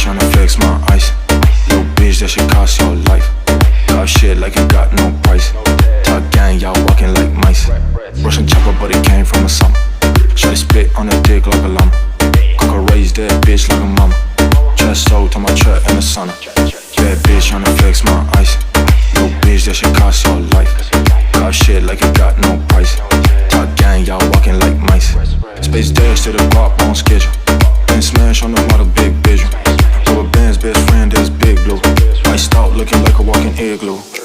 tryna flex my ice. Little bitch, that shit cost your life. Talk shit like you got no price. Talk gang, y'all walking like mice. Russian chopper, but it came from a summer. Shawty spit on her dick like a llama. I could raise that bitch like a mama. Chest sold to my truck in the sauna. Bad bitch tryna flex my ice. Little bitch, that shit cost your life. Talk shit like you got no price. Talk gang, y'all walking like mice. Space dash to the block on schedule. Been smash on the model, big visual. Rubber bands, best friend is Big Blue. Iced out, looking like a walking igloo.